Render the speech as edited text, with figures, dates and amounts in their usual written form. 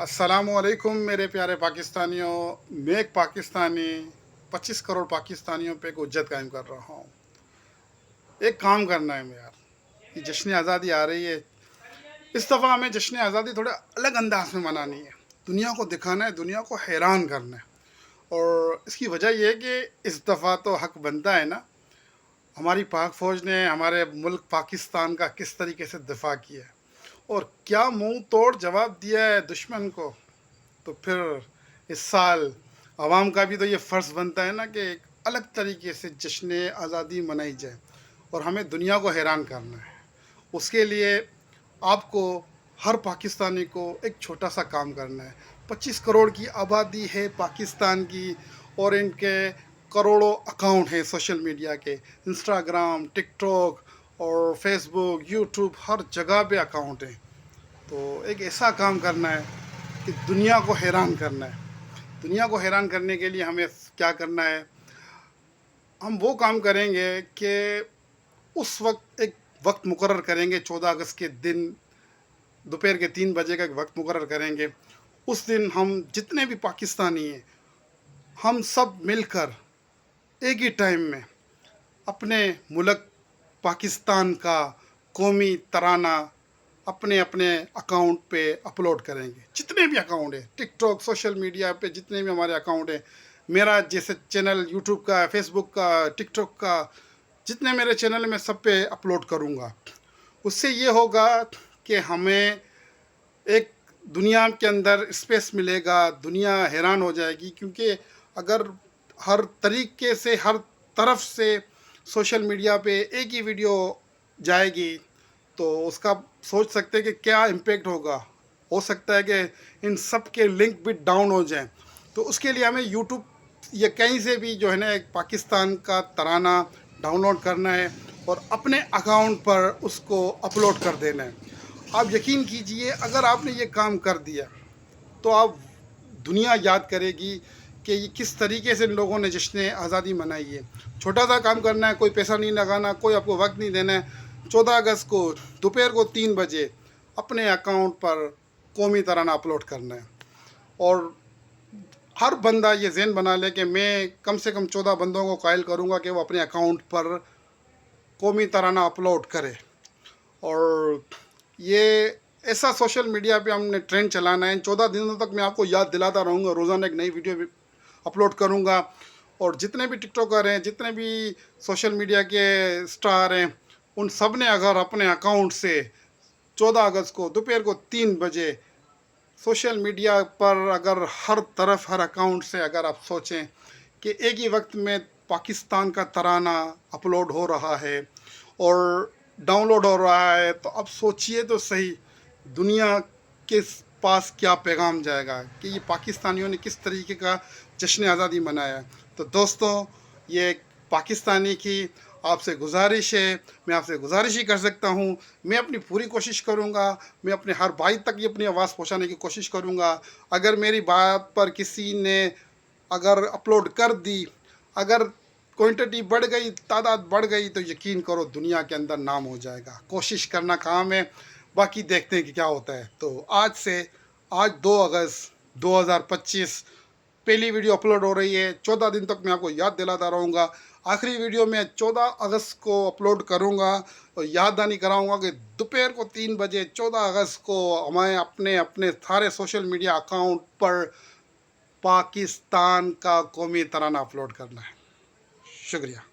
السلام علیکم میرے پیارے پاکستانیوں. میں ایک پاکستانی 25 کروڑ پاکستانیوں پہ ایک حجت قائم کر رہا ہوں. ایک کام کرنا ہے یار. یہ جشن آزادی آ رہی ہے. اس دفعہ ہمیں جشن آزادی تھوڑے الگ انداز میں منانی ہے. دنیا کو دکھانا ہے, دنیا کو حیران کرنا ہے. اور اس کی وجہ یہ ہے کہ اس دفعہ تو حق بنتا ہے نا. ہماری پاک فوج نے ہمارے ملک پاکستان کا کس طریقے سے دفاع کیا ہے اور کیا منہ توڑ جواب دیا ہے دشمن کو. تو پھر اس سال عوام کا بھی تو یہ فرض بنتا ہے نا کہ ایک الگ طریقے سے جشن آزادی منائی جائے اور ہمیں دنیا کو حیران کرنا ہے. اس کے لیے آپ کو, ہر پاکستانی کو ایک چھوٹا سا کام کرنا ہے. 25 کروڑ کی آبادی ہے پاکستان کی اور ان کے کروڑوں اکاؤنٹ ہیں سوشل میڈیا کے. انسٹاگرام, ٹک ٹاک اور فیس بک, یوٹیوب, ہر جگہ پہ اکاؤنٹ ہیں. تو ایک ایسا کام کرنا ہے کہ دنیا کو حیران کرنا ہے. دنیا کو حیران کرنے کے لیے ہمیں کیا کرنا ہے؟ ہم وہ کام کریں گے کہ اس وقت ایک وقت مقرر کریں گے. 14 اگست کے دن دوپہر کے 3 بجے کا ایک وقت مقرر کریں گے. اس دن ہم جتنے بھی پاکستانی ہیں, ہم سب مل کر ایک ہی ٹائم میں اپنے ملک پاکستان کا قومی ترانہ اپنے اپنے اکاؤنٹ پہ اپلوڈ کریں گے. جتنے بھی اکاؤنٹ ہیں, ٹک ٹاک, سوشل میڈیا پہ جتنے بھی ہمارے اکاؤنٹ ہیں, میرا جیسے چینل یوٹیوب کا, فیس بک کا, ٹک ٹاک کا, جتنے میرے چینل میں سب پہ اپلوڈ کروں گا. اس سے یہ ہوگا کہ ہمیں ایک دنیا کے اندر اسپیس ملے گا. دنیا حیران ہو جائے گی, کیونکہ اگر ہر طریقے سے, ہر طرف سے سوشل میڈیا پہ ایک ہی ویڈیو جائے گی تو اس کا سوچ سکتے ہیں کہ کیا امپیکٹ ہوگا. ہو سکتا ہے کہ ان سب کے لنک بھی ڈاؤن ہو جائیں. تو اس کے لیے ہمیں یوٹیوب یا کہیں سے بھی جو ہے نا ایک پاکستان کا ترانہ ڈاؤن لوڈ کرنا ہے اور اپنے اکاؤنٹ پر اس کو اپلوڈ کر دینا ہے. آپ یقین کیجئے, اگر آپ نے یہ کام کر دیا تو آپ, دنیا یاد کرے گی کہ یہ کس طریقے سے ان لوگوں نے جشن آزادی منائی ہے. چھوٹا سا کام کرنا ہے, کوئی پیسہ نہیں لگانا, کوئی آپ کو وقت نہیں دینا ہے. 14 اگست کو دوپہر کو 3 بجے اپنے اکاؤنٹ پر قومی ترانہ اپلوڈ کرنا ہے. اور ہر بندہ یہ ذہن بنا لے کہ میں کم سے کم 14 بندوں کو قائل کروں گا کہ وہ اپنے اکاؤنٹ پر قومی ترانہ اپلوڈ کرے. اور یہ ایسا سوشل میڈیا پہ ہم نے ٹرینڈ چلانا ہے. 14 دنوں تک میں آپ کو یاد دلاتا رہوں گا, روزانہ ایک نئی ویڈیو اپلوڈ کروں گا. اور جتنے بھی ٹک ٹاکر ہیں, جتنے بھی سوشل میڈیا کے اسٹار ہیں, ان سب نے اگر اپنے اکاؤنٹ سے 14 اگست کو دوپہر کو 3 بجے سوشل میڈیا پر, اگر ہر طرف, ہر اکاؤنٹ سے اگر آپ سوچیں کہ ایک ہی وقت میں پاکستان کا ترانہ اپلوڈ ہو رہا ہے اور ڈاؤن لوڈ ہو رہا ہے, تو اب سوچئے تو صحیح دنیا کے پاس کیا پیغام جائے گا کہ یہ پاکستانیوں نے کس طریقے کا جشن آزادی منایا. تو دوستو, یہ ایک پاکستانی کی آپ سے گزارش ہے. میں آپ سے گزارش ہی کر سکتا ہوں. میں اپنی پوری کوشش کروں گا, میں اپنے ہر بھائی تک یہ اپنی آواز پہنچانے کی کوشش کروں گا. اگر میری بات پر کسی نے اگر اپلوڈ کر دی, اگر کوانٹٹی بڑھ گئی, تعداد بڑھ گئی, تو یقین کرو دنیا کے اندر نام ہو جائے گا. کوشش کرنا کام ہے, باقی دیکھتے ہیں کہ کیا ہوتا ہے. تو آج 2 اگست 2025 پہلی ویڈیو اپلوڈ ہو رہی ہے. 14 دن تک میں آپ کو یاد دلاتا رہوں گا. آخری ویڈیو میں 14 اگست کو اپلوڈ کروں گا اور یاد دہانی کراؤں گا کہ دوپہر کو 3 بجے 14 اگست کو ہمیں اپنے سارے سوشل میڈیا اکاؤنٹ پر پاکستان کا قومی ترانہ اپلوڈ کرنا ہے. شکریہ.